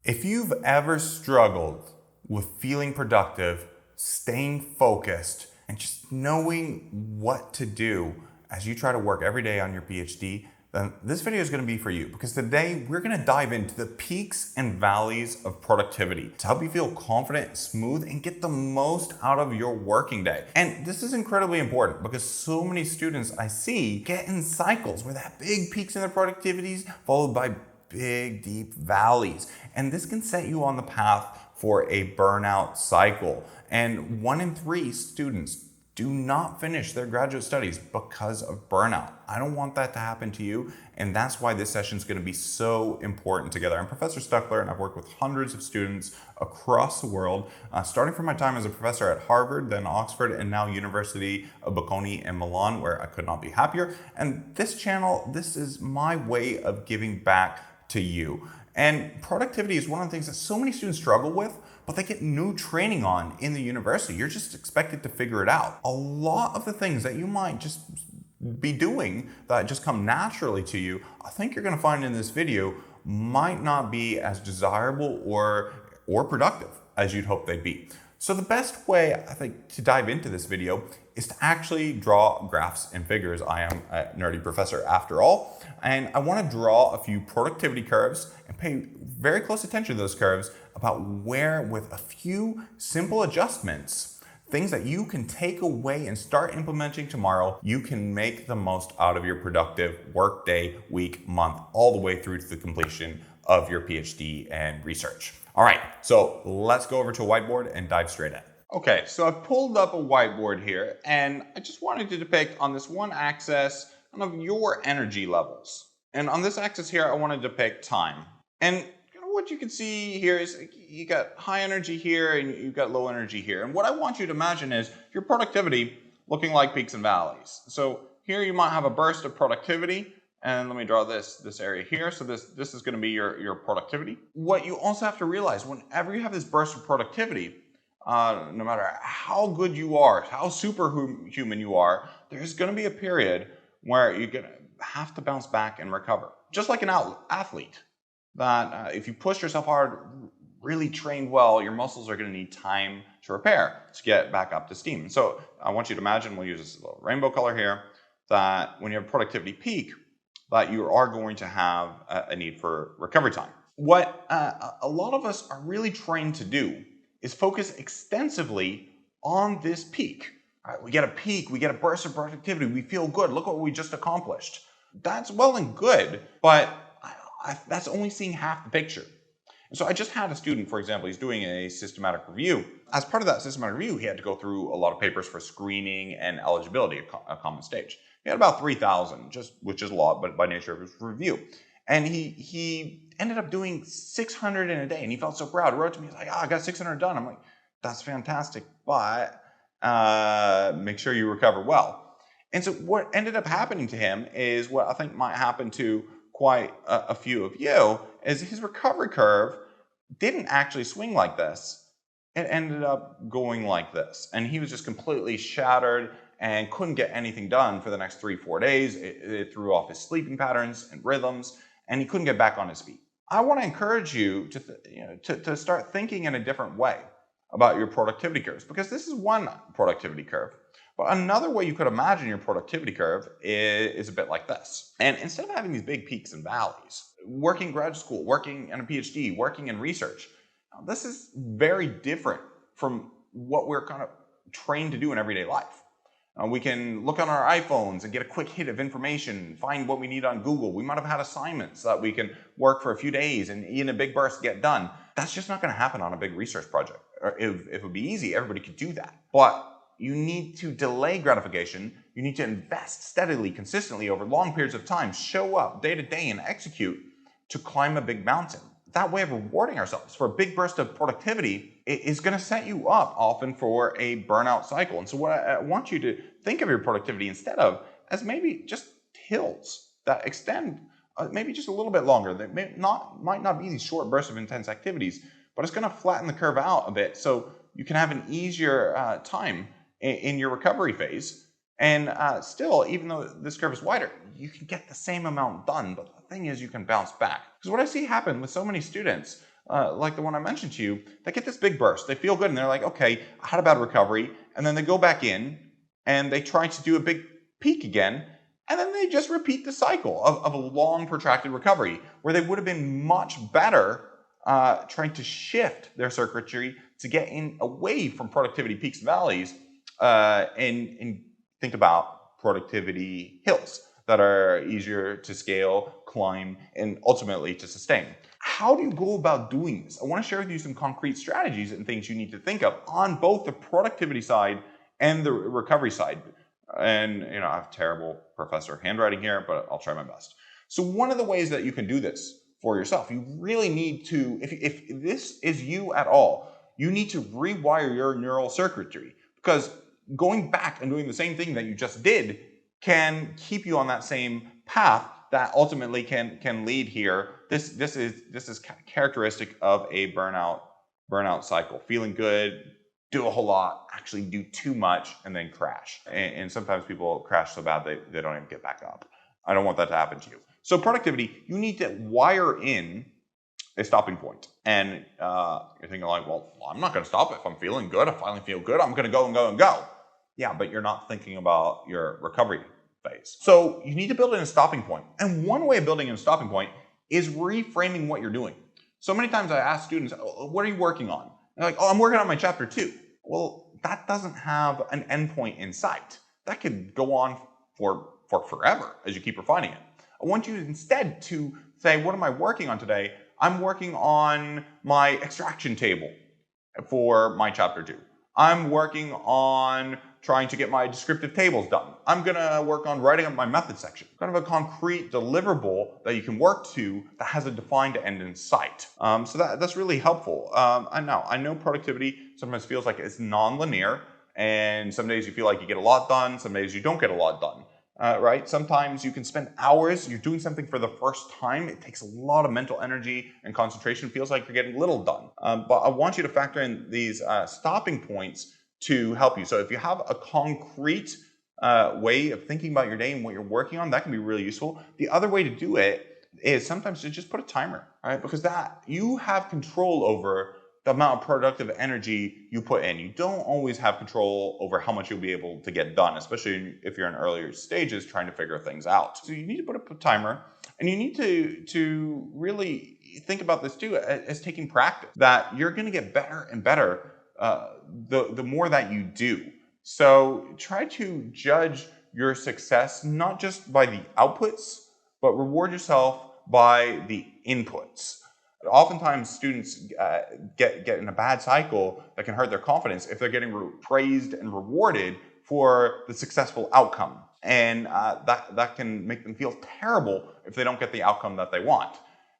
If you've ever struggled with feeling productive, staying focused, and just knowing what to do as you try to work every day on your PhD, then this video is going to be for you, because today we're going to dive into the peaks and valleys of productivity to help you feel confident, smooth, and get the most out of your working day. And this is incredibly important because so many students I see get in cycles where they have big peaks in their productivities followed by big, deep valleys. And this can set you on the path for a burnout cycle. And 1 in 3 students do not finish their graduate studies because of burnout. I don't want that to happen to you, and that's why this session is going to be so important together. I'm Professor Stuckler, and I've worked with hundreds of students across the world, starting from my time as a professor at Harvard, then Oxford, and now University of Bocconi in Milan, where I could not be happier. And this channel, this is my way of giving back to you. And productivity is one of the things that so many students struggle with, but they get no training on in the university. You're just expected to figure it out. A lot of the things that you might just be doing that just come naturally to you, I think you're gonna find in this video might not be as desirable or productive as you'd hope they'd be. So the best way, I think, to dive into this video is to actually draw graphs and figures. I am a nerdy professor after all, and I want to draw a few productivity curves and pay very close attention to those curves about where, with a few simple adjustments, things that you can take away and start implementing tomorrow, you can make the most out of your productive work day, week, month, all the way through to the completion of your PhD and research. All right, so let's go over to a whiteboard and dive straight in. Okay, so I've pulled up a whiteboard here, and I just wanted to depict on this one axis kind of your energy levels. And on this axis here, I want to depict time. And what you can see here is you got high energy here and you've got low energy here. And what I want you to imagine is your productivity looking like peaks and valleys. So here you might have a burst of productivity. And let me draw this area here. So this is going to be your productivity. What you also have to realize, whenever you have this burst of productivity, no matter how good you are, how superhuman you are, there's going to be a period where you're going to have to bounce back and recover. Just like an athlete, that if you push yourself hard, really trained well, your muscles are going to need time to repair to get back up to steam. So I want you to imagine, we'll use this little rainbow color here, that when you have a productivity peak, that you are going to have a need for recovery time. What a lot of us are really trained to do is focus extensively on this peak. All right, we get a peak, we get a burst of productivity, we feel good, look what we just accomplished. That's well and good, but that's only seeing half the picture. And so I just had a student, for example, he's doing a systematic review. As part of that systematic review, he had to go through a lot of papers for screening and eligibility, a common stage. He had about 3,000, which is a lot, but by nature of his review. And he ended up doing 600 in a day, and he felt so proud. He wrote to me, he's like, I got 600 done. I'm like, that's fantastic, but make sure you recover well. And so what ended up happening to him is what I think might happen to quite a few of you, is his recovery curve didn't actually swing like this. It ended up going like this. And he was just completely shattered and couldn't get anything done for the next 3-4 days. It threw off his sleeping patterns and rhythms, and he couldn't get back on his feet. I want to encourage you to start thinking in a different way about your productivity curves, because this is one productivity curve. But another way you could imagine your productivity curve is a bit like this. And instead of having these big peaks and valleys, working graduate school, working in a PhD, working in research, this is very different from what we're kind of trained to do in everyday life. We can look on our iPhones and get a quick hit of information, find what we need on Google. We might have had assignments that we can work for a few days and in a big burst get done. That's just not going to happen on a big research project. Or if it would be easy, everybody could do that. But you need to delay gratification. You need to invest steadily, consistently over long periods of time, show up day to day and execute to climb a big mountain. That way of rewarding ourselves for a big burst of productivity is going to set you up often for a burnout cycle. And so what I want you to think of your productivity instead of as maybe just hills that extend maybe just a little bit longer. They might not be these short bursts of intense activities, but it's going to flatten the curve out a bit so you can have an easier time in your recovery phase. And still, even though this curve is wider, you can get the same amount done. But the thing is, you can bounce back. Because what I see happen with so many students, like the one I mentioned to you, they get this big burst. They feel good and they're like, okay, I had a bad recovery. And then they go back in and they try to do a big peak again. And then they just repeat the cycle of a long protracted recovery where they would have been much better trying to shift their circuitry to get in away from productivity peaks and valleys and think about productivity hills that are easier to scale, climb, and ultimately to sustain. How do you go about doing this? I want to share with you some concrete strategies and things you need to think of on both the productivity side and the recovery side. And I have terrible professor handwriting here, but I'll try my best. So one of the ways that you can do this for yourself, you really need to, if this is you at all, you need to rewire your neural circuitry, because going back and doing the same thing that you just did can keep you on that same path that ultimately can lead here. This is characteristic of a burnout cycle. Feeling good, do a whole lot, actually do too much, and then crash. And sometimes people crash so bad they don't even get back up. I don't want that to happen to you. So productivity, you need to wire in a stopping point. And you're thinking like, well, I'm not going to stop if I'm feeling good. I finally feel good. I'm going to go and go and go. Yeah, but you're not thinking about your recovery phase. So you need to build in a stopping point. And one way of building in a stopping point is reframing what you're doing. So many times I ask students, what are you working on? They're like, I'm working on my chapter 2. Well, that doesn't have an endpoint in sight. That could go on for forever as you keep refining it. I want you instead to say, what am I working on today? I'm working on my extraction table for my chapter 2. I'm working on trying to get my descriptive tables done. I'm gonna work on writing up my method section. Kind of a concrete deliverable that you can work to that has a defined end in sight. So that's really helpful. I know productivity sometimes feels like it's non-linear, and some days you feel like you get a lot done, some days you don't get a lot done. Right? Sometimes you can spend hours, you're doing something for the first time, it takes a lot of mental energy and concentration, feels like you're getting little done. But I want you to factor in these stopping points to help you. So if you have a concrete way of thinking about your day and what you're working on, that can be really useful. The other way to do it is sometimes to just put a timer, right? Because that you have control over the amount of productive energy you put in. You don't always have control over how much you'll be able to get done, especially if you're in earlier stages trying to figure things out. So you need to put up a timer, and you need to really think about this too as taking practice, that you're going to get better and better the more that you do. So try to judge your success not just by the outputs, but reward yourself by the inputs. Oftentimes students get in a bad cycle that can hurt their confidence if they're getting praised and rewarded for the successful outcome. And that can make them feel terrible if they don't get the outcome that they want.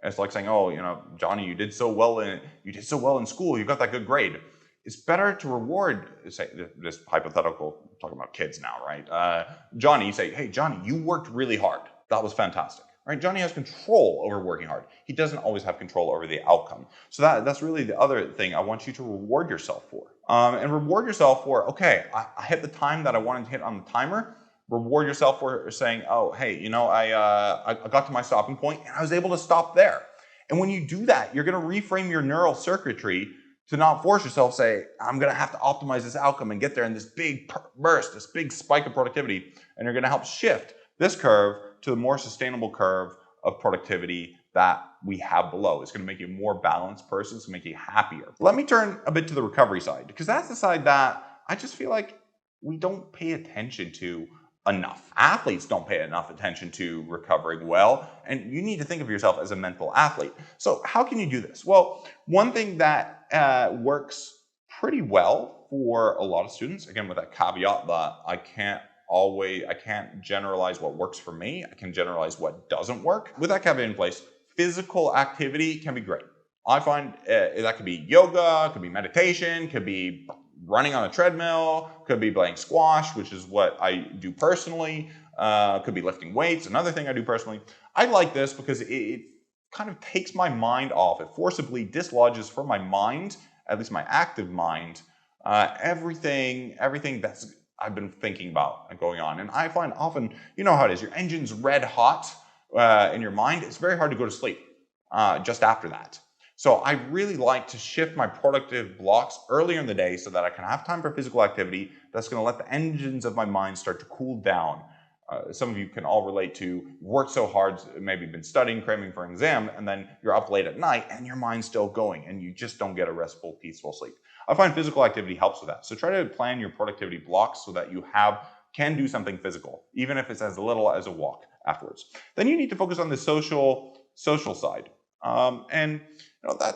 It's like saying, Johnny, you did so well in school, you got that good grade. It's better to reward, say, this hypothetical, talking about kids now, right? Johnny, you say, hey, Johnny, you worked really hard. That was fantastic. Right? Johnny has control over working hard. He doesn't always have control over the outcome. So that's really the other thing I want you to reward yourself for. And reward yourself for, okay, I hit the time that I wanted to hit on the timer. Reward yourself for saying, oh, hey, I got to my stopping point and I was able to stop there. And when you do that, you're going to reframe your neural circuitry to not force yourself, say, I'm going to have to optimize this outcome and get there in this big burst, this big spike of productivity. And you're going to help shift this curve to the more sustainable curve of productivity that we have below. It's going to make you a more balanced person. It's going to make you happier. Let me turn a bit to the recovery side, because that's the side that I just feel like we don't pay attention to enough. Athletes don't pay enough attention to recovering well, and you need to think of yourself as a mental athlete. So how can you do this? Well, one thing that works pretty well for a lot of students, again with that caveat that I can't generalize what works for me. I can generalize what doesn't work. With that caveat in place, physical activity can be great. I find that could be yoga, could be meditation, could be running on a treadmill, could be playing squash, which is what I do personally, could be lifting weights, another thing I do personally. I like this because it kind of takes my mind off. It forcibly dislodges from my mind, at least my active mind, everything that's I've been thinking about and going on. And I find often, you know how it is, your engine's red hot in your mind. It's very hard to go to sleep just after that. So I really like to shift my productive blocks earlier in the day so that I can have time for physical activity that's going to let the engines of my mind start to cool down. Some of you can all relate to work so hard, maybe been studying, cramming for an exam, and then you're up late at night and your mind's still going and you just don't get a restful, peaceful sleep. I find physical activity helps with that. So try to plan your productivity blocks so that you can do something physical, even if it's as little as a walk afterwards. Then you need to focus on the social side. And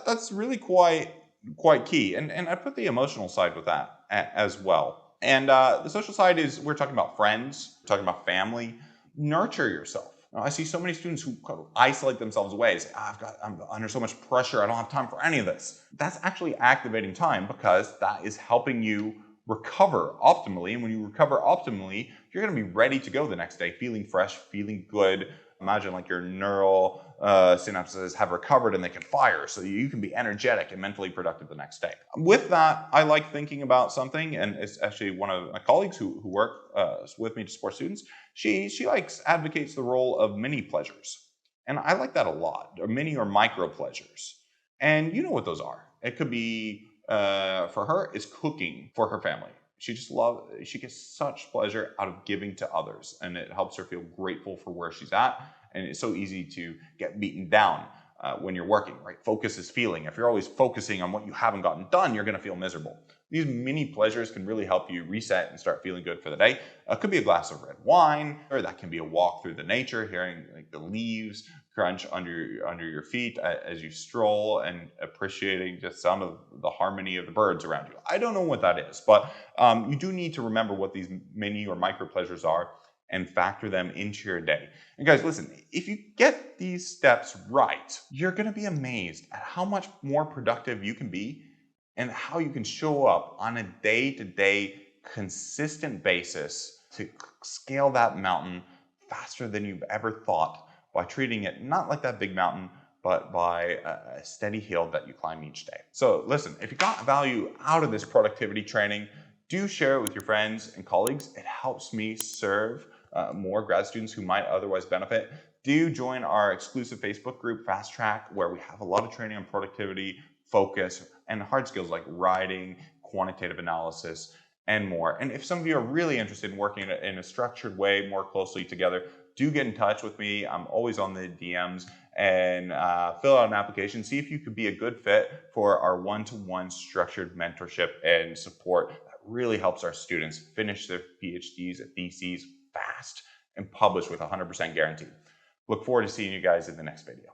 that's really quite key. And I put the emotional side with that as well. And the social side is, we're talking about friends, we're talking about family. Nurture yourself. I see so many students who kind of isolate themselves away. Say, I'm under so much pressure, I don't have time for any of this. That's actually activating time, because that is helping you recover optimally. And when you recover optimally, you're going to be ready to go the next day, feeling fresh, feeling good. Imagine like your neural synapses have recovered and they can fire, so you can be energetic and mentally productive the next day. With that, I like thinking about something, and it's actually one of my colleagues who work with me to support students. She advocates the role of mini pleasures, and I like that a lot. Or mini or micro pleasures, and you know what those are. It could be for her, it's cooking for her family. She gets such pleasure out of giving to others, and it helps her feel grateful for where she's at. And it's so easy to get beaten down when you're working, right? Focus is feeling. If you're always focusing on what you haven't gotten done, you're going to feel miserable. These mini pleasures can really help you reset and start feeling good for the day. It could be a glass of red wine, or that can be a walk through the nature, hearing like the leaves crunch under your feet as you stroll, and appreciating just some of the harmony of the birds around you. I don't know what that is, but you do need to remember what these mini or micro pleasures are and factor them into your day. And guys, listen, if you get these steps right, you're going to be amazed at how much more productive you can be and how you can show up on a day-to-day consistent basis to scale that mountain faster than you've ever thought, by treating it not like that big mountain, but by a steady hill that you climb each day. So listen, if you got value out of this productivity training, do share it with your friends and colleagues. It helps me serve more grad students who might otherwise benefit. Do join our exclusive Facebook group, Fast Track, where we have a lot of training on productivity, focus, and hard skills like writing, quantitative analysis, and more. And if some of you are really interested in working in a structured way more closely together, do get in touch with me. I'm always on the DMs, and fill out an application. See if you could be a good fit for our one-to-one structured mentorship and support that really helps our students finish their PhDs and theses fast and publish with 100% guarantee. Look forward to seeing you guys in the next video.